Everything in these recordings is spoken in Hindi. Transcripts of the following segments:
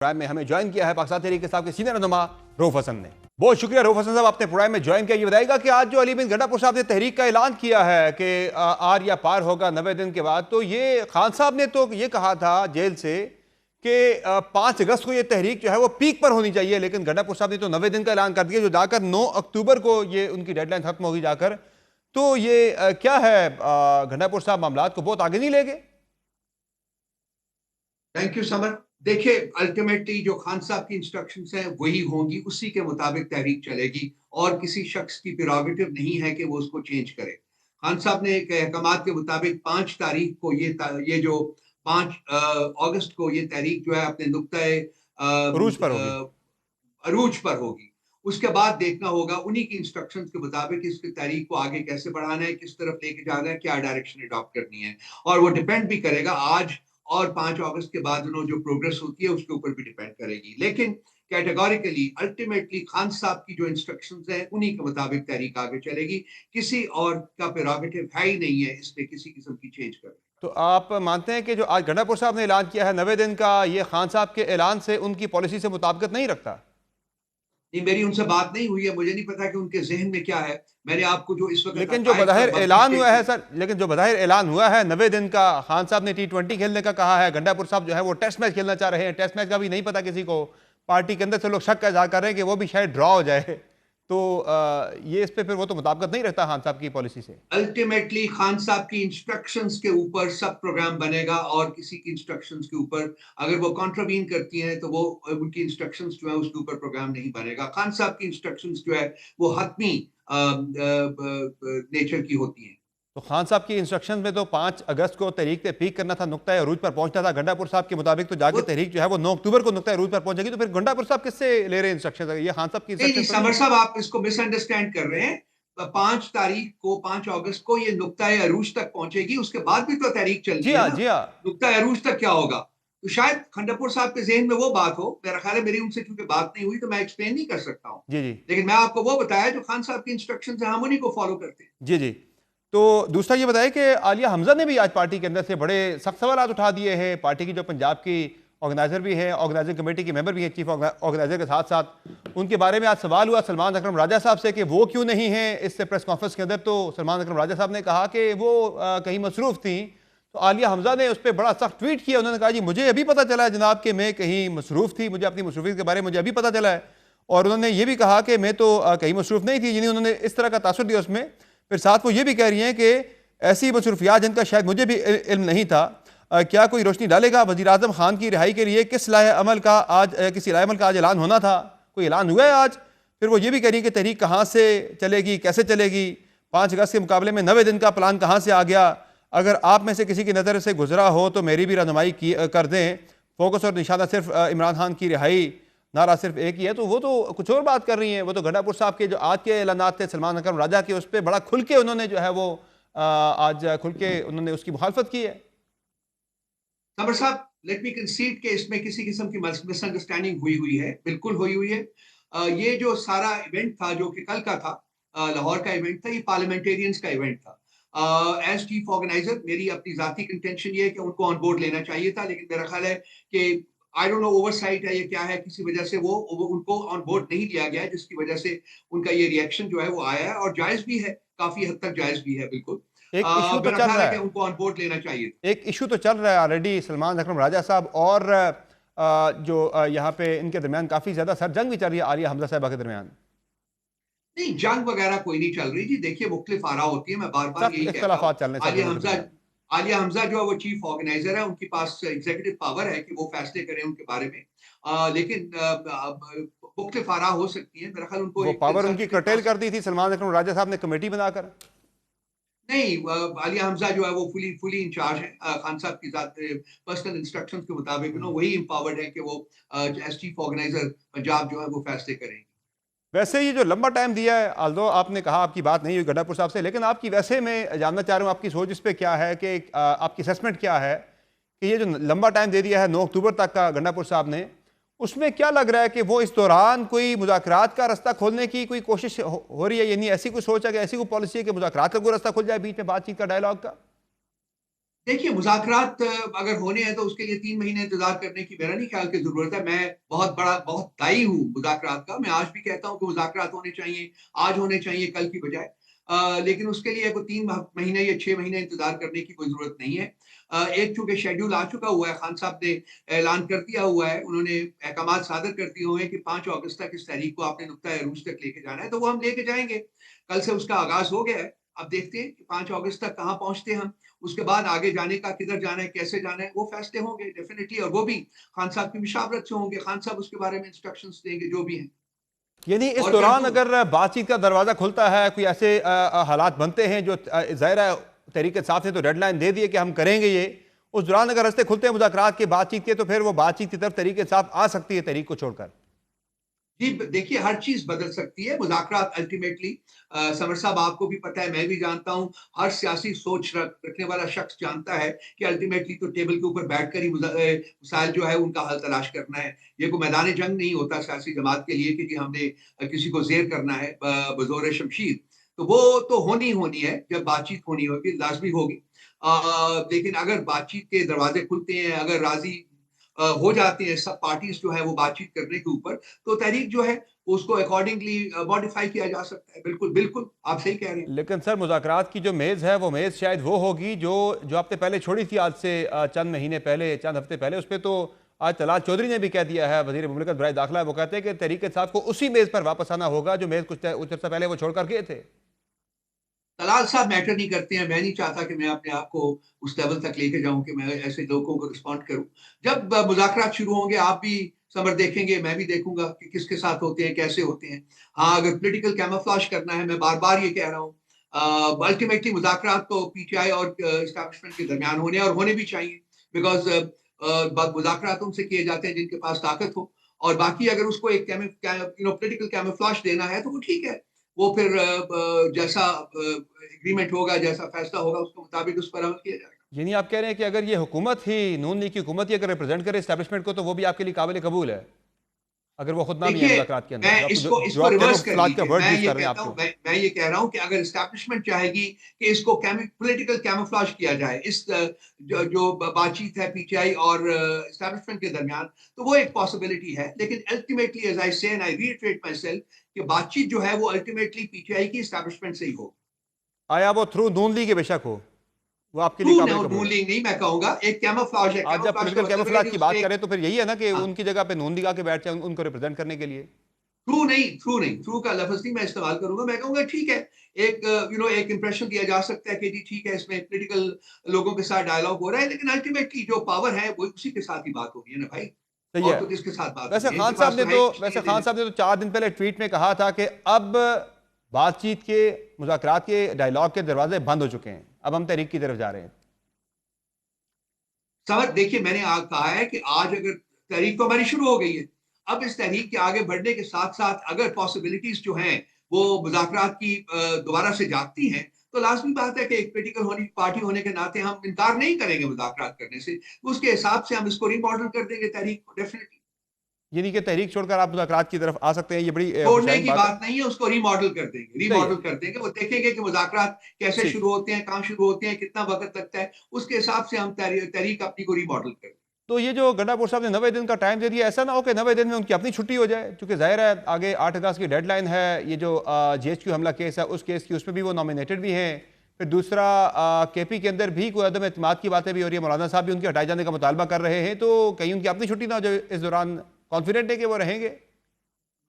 प्रोग्राम में हमें ज्वाइन किया है पाकिस्तान तहरीक इंसाफ के सीनियर रहनुमा रऊफ हसन ने। बहुत शुक्रिया रऊफ हसन साहब, आपने प्रोग्राम में ज्वाइन किया। ये बताएगा कि आज जो अली बिन गंडापुर साहब ने तहरीक का ऐलान किया है कि आर या पार होगा 90 दिन के बाद, तो ये खान साहब ने तो ये कहा था जेल से कि 5 अगस्त को ये तहरीक जो है वो पीक पर होनी चाहिए, लेकिन गंडापुर साहब ने तो 90 दिन का ऐलान कर दिया, जो जाकर 9 अक्टूबर को ये उनकी डेडलाइन खत्म होगी जाकर। तो ये क्या है, गंडापुर साहब मामलात को बहुत आगे नहीं ले गए? Thank you summer. देखिए, अल्टीमेटली जो खान साहब की इंस्ट्रक्शंस हैं वही होंगी, उसी के मुताबिक तहरीक चलेगी और किसी शख्स की प्रेरोगेटिव नहीं है कि वो उसको चेंज करे। खान साहब ने एक अहकामात के मुताबिक 5 तारीख को ये जो 5 अगस्त को ये तहरीक जो है अपने नुक्ताए अरूज पर होगी। अरूज पर होगी। उसके बाद देखना होगा उन्हीं की इंस्ट्रक्शंस के मुताबिक इसकी तारीख को आगे कैसे बढ़ाना है, किस तरफ लेके जाना है, क्या डायरेक्शन अडॉप्ट करनी है, और वो डिपेंड भी करेगा आज और 5 अगस्त के बाद जो प्रोग्रेस होती है उसके ऊपर भी डिपेंड करेगी। लेकिन कैटेगोरिकली अल्टीमेटली खान साहब की जो इंस्ट्रक्शंस हैं उन्हीं के मुताबिक तहरीक आगे चलेगी। किसी और का प्रेरोगेटिव है ही नहीं है इसमें किसी किस्म की चेंज करने। तो आप मानते हैं कि जो आज गंडापुर साहब ने ऐलान किया है 90 दिन का, ये खान साहब के ऐलान से उनकी पॉलिसी से मुताबिकत नहीं रखता? नहीं, मेरी उनसे बात नहीं हुई है, मुझे नहीं पता कि उनके जहन में क्या है। मैंने आपको जो इस वक्त लेकिन जो बज़ाहिर ऐलान हुआ है सर, लेकिन जो बज़ाहिर ऐलान हुआ है 90 दिन का, खान साहब ने T20 खेलने का कहा है, गंडापुर साहब जो है वो टेस्ट मैच खेलना चाह रहे हैं। टेस्ट मैच का भी नहीं पता किसी को, पार्टी के अंदर से लोग शक का इज़हार कर रहे हैं कि वो भी शायद ड्रॉ हो जाए। तो ये इस पे फिर वो तो मुताबिकत नहीं रखता खान साहब की पॉलिसी से। अल्टीमेटली खान साहब की इंस्ट्रक्शंस के ऊपर सब प्रोग्राम बनेगा और किसी की इंस्ट्रक्शंस के ऊपर अगर वो कॉन्ट्रावीन करती हैं तो वो उनकी इंस्ट्रक्शंस जो है उसके ऊपर प्रोग्राम नहीं बनेगा। खान साहब की इंस्ट्रक्शंस जो है वो हतमी नेचर की होती हैं। तो खान साहब की इंस्ट्रक्शन में तो 5 अगस्त को तहरीक पे पीक करना था, नुक्ता अरूज पर पहुंचना था। गंडापुर साहब के मुताबिक तो जाके तहरीक जो है वो 9 अक्टूबर को नुक्ता अरूज पर पहुंचेगी। तो फिर गंडापुर साहब किससे ले रहे हैं इंस्ट्रक्शन? ये खान साहब की नहीं इंस्ट्रक्शन समर साहब, आप इसको मिसअंडरस्टैंड कर रहे हैं। 5 तारीख को 5 अगस्त को ये नुक्ता अरूज तक पहुंचेगी, उसके बाद भी तो तहरीक जी चलनी है हाँ, ना। जी हाँ। नुक्ता अरूज तक क्या होगा? तो शायद खंडापुर साहब के जहन में वो बात हो। मेरा ख्याल है मेरी उनसे क्योंकि बात नहीं हुई तो मैं एक्सप्लेन नहीं कर सकता हूँ। जी जी लेकिन मैं आपको वो बताया जो खान साहब की इंस्ट्रक्शन है, हम उन्हीं को फॉलो करते हैं। जी जी। तो दूसरा ये बताएं कि आलिया हमजा ने भी आज पार्टी के अंदर से बड़े सख्त सवाल उठा दिए हैं। पार्टी की जो पंजाब की ऑर्गेनाइजर भी है, ऑर्गेनाइजिंग कमेटी की मेंबर भी है, चीफ ऑर्गेनाइजर के साथ साथ उनके बारे में आज सवाल हुआ सलमान अकरम राजा साहब से कि वो क्यों नहीं है इस प्रेस कॉन्फ्रेंस के अंदर। तो सलमान अकरम राजा साहब ने कहा कि वो कहीं मसरूफ़ थी। तो आलिया हमजा ने उस पर बड़ा सख्त ट्वीट किया। उन्होंने कहा जी मुझे अभी पता चला है जनाब कि मैं कहीं मसरूफ़ थी, मुझे अपनी मसरूफियत के बारे में मुझे अभी पता चला है। और उन्होंने ये भी कहा कि मैं तो कहीं मसरूफ़ नहीं थी, यानी उन्होंने इस तरह का तासुर दिया उसमें। फिर साथ वो ये भी कह रही हैं कि ऐसी मसरूफियात जिनका शायद मुझे भी इल्म नहीं था। क्या कोई रोशनी डालेगा वज़ीर आज़म खान की रिहाई के लिए किस लाए अमल का आज किसी लाए अमल का आज ऐलान होना था, कोई ऐलान हुआ है आज? फिर वो ये भी कह रही है कि तहरीक कहाँ से चलेगी, कैसे चलेगी, 5 अगस्त के मुकाबले में 90 दिन का प्लान कहाँ से आ गया? अगर आप में से किसी की नज़र से गुजरा हो तो मेरी भी रहनुमाई कर दें। फोकस और निशाना सिर्फ इमरान खान की रिहाई, नारा सिर्फ एक ही है। तो वो तो कुछ और बात कर रही हैं। वो तो गंडापुर साहब के जो आज के ऐलानात थे सलमान अकरम राजा के, उस पर बड़ा खुल के उन्होंने जो है वो आज खुल के उन्होंने उसकी मुखालफत की है। समर साहब, लेट मी कंसीड के इसमें किसी किस्म की मिसअंडरस्टैंडिंग हुई है, बिल्कुल हुई है। ये जो सारा इवेंट था जो कि कल का था, लाहौर का इवेंट था, ये पार्लियामेंटेरियंस का इवेंट था। एज चीफ ऑर्गेनाइजर मेरी अपनी जाती कंटेंशन ये है कि उनको ऑन बोर्ड लेना चाहिए था, लेकिन मेरा ख्याल है कि आई डोंट नो ओवरसाइट है या क्या है, किसी वजह से वो उनको ऑन बोर्ड नहीं लिया गया है, जिसकी वजह से उनका ये रिएक्शन जो है वो आया है और जायज भी है, काफी हद तक जायज भी है। बिल्कुल एक इशू तो मेरा चल ख्याल रहा है कि है, उनको ऑन बोर्ड लेना चाहिए। एक इशू तो चल रहा है ऑलरेडी। सलमान अकरम राजा साहब और जो यहाँ पे इनके दरमियान काफ़ी ज़्यादा सर जंग भी चल रही है आलिया हमजा साहबा के दरमियान। नहीं, जंग वगैरह कोई नहीं चल रही जी। देखिए, मुख्तलिफ आरा होती है, मैं बार बार सख्त यही कहता हूँ। इख्तलाफात चल रहे हैं सब आलिया लोगों के हमजा दरमियान। आलिया हमजा जो है वो चीफ ऑर्गेनाइजर है, उनके पास एग्जीक्यूटिव पावर है कि वो फैसले करें उनके बारे में। लेकिन मुख्तलिफ आरा हो सकती है, मेरा ख्याल उनको वो एक पावर उनकी कंसल्टेटिव कर्टेल कर दी थी सलमान अकरम राजा साहब ने कमेटी बनाकर। नहीं, आलिया हमजा जो है वो फुली इंचार्ज है। खान साहब की पर्सनल इंस्ट्रक्शंस के मुताबिक वही एम्पावर्ड है कि वो एज चीफ ऑर्गेनाइजर पंजाब जो है वो फैसले करेंगे। वैसे ये जो लंबा टाइम दिया है, आल्दो आपने कहा आपकी बात नहीं हुई गंडापुर साहब से, लेकिन आपकी वैसे मैं जानना चाह रहा हूँ आपकी सोच इस पर क्या है कि आपकी असेसमेंट क्या है कि ये जो लंबा टाइम दे दिया है 9 अक्टूबर तक का गंडापुर साहब ने, उसमें क्या लग रहा है कि वो इस दौरान कोई मुज़ाकरात का रास्ता खोलने की कोई कोशिश हो रही है? यानी ऐसी कोई सोच है कि ऐसी कोई पॉलिसी है कि मुज़ाकरात का कोई रास्ता खुल जाए बीच में बातचीत का, डायलॉग का? देखिए, मुज़ाकरात अगर होने हैं तो उसके लिए 3 महीने इंतज़ार करने की मेरा नहीं ख़्याल की ज़रूरत है। मैं बहुत दाई हूँ मुज़ाकरात का। मैं आज भी कहता हूँ कि मुज़ाकरात होने चाहिए, आज होने चाहिए कल की बजाय। लेकिन उसके लिए कोई 3 महीने या 6 महीने इंतज़ार करने की कोई ज़रूरत नहीं है। एक चूँकि शेड्यूल आ चुका हुआ है, खान साहब ने ऐलान कर दिया हुआ है, उन्होंने अहकामात सादर कर दिए हुए हैं कि 5 अगस्त तक इस तहरीक को आपने नुक्ता अरूज तक लेके जाना है, तो वो हम लेके जाएँगे। कल से उसका आगाज़ हो गया है। अब देखते हैं कि 5 अगस्त तक कहाँ पहुँचते हैं हम। उसके बाद आगे जाने का किधर जाना है, कैसे जाना है, वो फैसले होंगे डेफिनिटली और वो भी खान साहब की मशावरत से होंगे। खान साहब उसके बारे में इंस्ट्रक्शंस देंगे जो भी हैं। यानी इस और फिर दौरान तो अगर बातचीत का दरवाजा खुलता है, कोई ऐसे हालात बनते हैं जो ज़ाहिर है तहरीक इंसाफ ने तो डेडलाइन दे दी है कि हम करेंगे ये, उस दौरान अगर रास्ते खुलते हैं मुज़ाकरात की बातचीत के, तो फिर वो बातचीत की तरफ तहरीक इंसाफ आ सकती है तहरीक को छोड़कर। जी, देखिए हर चीज़ बदल सकती है। मुज़ाकरात अल्टीमेटली समर साहब आपको भी पता है, मैं भी जानता हूँ, हर सियासी सोच रखने वाला शख्स जानता है कि अल्टीमेटली तो टेबल के ऊपर बैठकर ही मसाइल जो है उनका हल तलाश करना है। ये कोई मैदान जंग नहीं होता सियासी जमात के लिए कि जी हमने किसी को ज़ेर करना है बज़ोर शमशीर। तो वो तो होनी ही होनी है, जब बातचीत होनी होगी, लाज़मी होगी। लेकिन अगर बातचीत के दरवाज़े खुलते हैं, अगर राज़ी हो जाते हैं सब पार्टीज जो है वो बातचीत करने के ऊपर, तो तहरीक जो है उसको अकॉर्डिंगली मॉडिफाई किया जा सकता है। बिल्कुल, बिल्कुल, आप सही कह रहे हैं। लेकिन सर मुज़ाकरात की जो मेज़ है, वो मेज़ शायद वो होगी जो जो आपने पहले छोड़ी थी आज से चंद महीने पहले, चंद हफ्ते पहले। उस पे तो आज तलाल चौधरी ने भी कह दिया है, वज़ीर मुमलिकत बराए दाखिला, वो कहते हैं कि तहरीक इंसाफ को उसी मेज़ पर वापस आना होगा जो मेज़ कुछ अर्सा पहले वो छोड़ कर गए थे। तलाल साहब मैटर नहीं करते हैं, मैं नहीं चाहता कि मैं अपने आप को उस लेवल तक लेके जाऊँ कि मैं ऐसे लोगों को रिस्पॉन्ड करूँ। जब मुज़ाकरात शुरू होंगे आप भी समर देखेंगे, मैं भी देखूँगा कि किसके साथ होते हैं, कैसे होते हैं। हाँ, अगर पॉलिटिकल कैमोफ्लेज करना है, मैं बार-बार ये कह रहा हूँ अल्टीमेटली मुज़ाकरात तो पीटीआई और एस्टेब्लिशमेंट के दरमियान होने और होने भी चाहिए बिकॉज़ मुज़ाकरात उनसे किए जाते हैं जिनके पास ताकत हो और बाकी अगर उसको एक पॉलिटिकल कैमोफ्लेज देना है तो वो ठीक है। वो फिर जैसा एग्रीमेंट होगा, जैसा फैसला होगा उसके मुताबिक उस पर अमल किया जाएगा। यानी आप कह रहे हैं कि अगर ये हुकूमत ही, नून लीग की हुकूमत ही अगर रिप्रेजेंट करे एस्टैब्लिशमेंट को, तो वो भी आपके लिए काबिल कबूल है, अगर वो खुद ना भी है देखिए, मुज़ाकरात के अंदर, मैं जो आपको इसको जो इसको आप रिवर्स कर कैमोफ्लेज का लीजिए। वर्ड मैं यूज़ ये कर रहे हैं कहता हूँ आपको। मैं ये कह रहा हूँ कि अगर एस्टैब्लिशमेंट चाहेगी कि इसको पॉलिटिकल कैमोफ्लेज किया जाए, इस जो जो बातचीत है पीटीआई और एस्टैब्लिशमेंट के दरमियान, तो वो एक पॉसिबिलिटी है। लेकिन अल्टीमेटली एज़ आई से एंड आई रिइटरेट माय सेल्फ कि बातचीत जो है वो अल्टीमेटली पीटीआई की एस्टैब्लिशमेंट से ही हो। आया वो थ्रू नून लीग के बेशक हो, वो आपके लिए ट्रू काबिल कबूल है। नून लीग नहीं मैं कहूँगा, एक कैमोफ्लेज है। आप जब कैमोफ्लेज का पॉलिटिकल मतलब है कैमोफ्लेज कि की बात उसने एक करें, तो फिर यही है ना कि हाँ। उनकी जगह पे नून लीग आके बैठ जाए उनको रिप्रेजेंट करने के लिए। ट्रू नहीं, ट्रू का लफ्ज़ नहीं मैं इस्तेमाल करूँगा। मैं कहूँगा ठीक है, एक एक इंप्रेशन दिया जा सकता है कि जी ठीक है, इसमें पॉलिटिकल लोगों के साथ डायलॉग हो रहा है, लेकिन अल्टीमेटली जो पावर है, वो उसी के साथ ही बात होनी है ना भाई। सही है। और तो किसके साथ बात होनी है? इनके पास तो है ही कुछ वैसे नहीं खान देने को। साहब ने तो 4 दिन पहले ट्वीट में कहा था कि अब बातचीत के, मुज़ाकरात के, डायलॉग के दरवाजे बंद हो चुके हैं, अब हम तहरीक की तरफ जा रहे हैं। समझ देखिए मैंने कहा है कि आज अगर तहरीक तो हमारी शुरू हो गई है। अब इस तहरीक के आगे बढ़ने के साथ-साथ अगर पॉसिबिलिटीज़ जो हैं, वो मुज़ाकरात की दोबारा से जागती हैं, तो लाज़मी बात है कि एक पॉलिटिकल पार्टी होने के नाते हम इनकार नहीं करेंगे मुज़ाकरात करने से। उसके हिसाब से हम इसको रीमॉडल कर देंगे तहरीक को डेफिनिटली। यानी कि तहरीक छोड़कर आप मुज़ाकरात की तरफ आ सकते हैं, ये बड़ी छोड़ने खुशआइन की बात है। बात नहीं है, उसको रीमॉडल कर देंगे सही है। रीमॉडल कर देंगे। वो देखेंगे कि मुज़ाकरात कैसे ठीक। शुरू होते हैं, कहाँ शुरू होते हैं, कितना वक़्त लगता है। उसके हिसाब से हम तहरीक अपनी को रीमॉडल कर दें। तो ये जो गंडापुर साहब ने 90 दिन का टाइम दे दिया, ऐसा ना हो कि 90 दिन में उनकी अपनी छुट्टी हो जाए, क्योंकि जाहिर है आगे 8 अगस्त की डेडलाइन है। ये जो जीएचक्यू हमला केस है, उस केस की, उसमें भी वो नॉमिनेटेड भी हैं। फिर दूसरा केपी के अंदर भी कोई अदम एतमाद की बातें भी हो रही है, मौलाना साहब भी उनके हटाए जाने का मुतालबा कर रहे हैं, तो कहीं उनकी अपनी छुट्टी ना हो जाए इस दौरान। कॉन्फिडेंट है कि वो रहेंगे।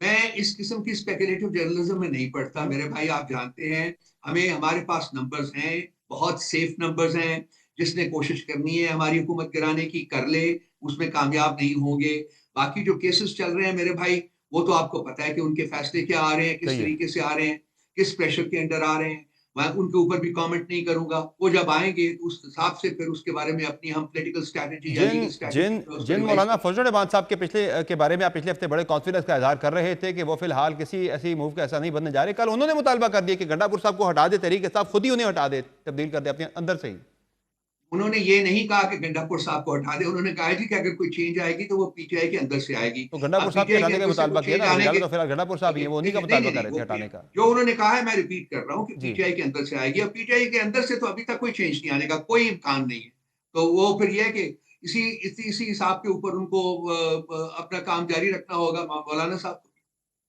मैं इस किस्म की स्पेकुलेटिव जर्नलिज्म में नहीं पढ़ता मेरे भाई, आप जानते हैं हमें हमारे पास नंबर्स हैं, बहुत सेफ नंबर्स हैं। जिसने कोशिश करनी है हमारी हुकूमत गिराने की कर ले, उसमें कामयाब नहीं होंगे। बाकी जो केसेस चल रहे हैं मेरे भाई, वो तो आपको पता है कि उनके फैसले क्या आ रहे हैं, किस सही है। तरीके से आ रहे हैं, किस प्रेशर के अंडर आ रहे हैं। मैं उनके ऊपर भी कमेंट नहीं करूंगा। वो जब आएंगे तो उस हिसाब से फिर उसके बारे में अपनी हम पॉलिटिकल स्ट्रैटेजी या जिन लीगल जिन स्ट्रैटेजी जो है उसको जिन रिवाइज मौलाना करेंगे। फजल रहमान साहब के के बारे में आप पिछले हफ्ते बड़े कॉन्फिडेंस का इजहार कर रहे थे कि वो फिलहाल किसी ऐसी मूव का ऐसा नहीं बनने जा रहे, कल उन्होंने मुतालबा कर दिया कि गंडापुर साहब को हटा दे, तहरीक साहब खुद ही उन्हें हटा दे, तब्दील कर दे अपने अंदर से ही। उन्होंने ये नहीं कहा कि गंडापुर साहब को हटा दें, उन्होंने कहा जी कि अगर कोई चेंज आएगी तो वो पीटीआई के अंदर से आएगी। तो गंडापुर अब साहब के पीटीआई के हटाने का अंदर से मुतालबा कोई किया चेंज ना, वज़ीर आने के आज़म तो फिलहाल गंडापुर साहब ही देखिए हैं, वो उन्हीं का देखिए नहीं, मुतालबा नहीं, कर नहीं, रहे थे वो हटाने का। जो उन्होंने कहा है मैं रिपीट कर रहा हूँ कि जी। पीटीआई के अंदर से आएगी। अब पीटीआई के अंदर से तो अभी तक कोई चेंज नहीं आने का कोई इम्कान नहीं है। तो वो फिर ये है कि इसी इसी इसी हिसाब के ऊपर उनको अपना काम जारी रखना होगा मौलाना साहब को।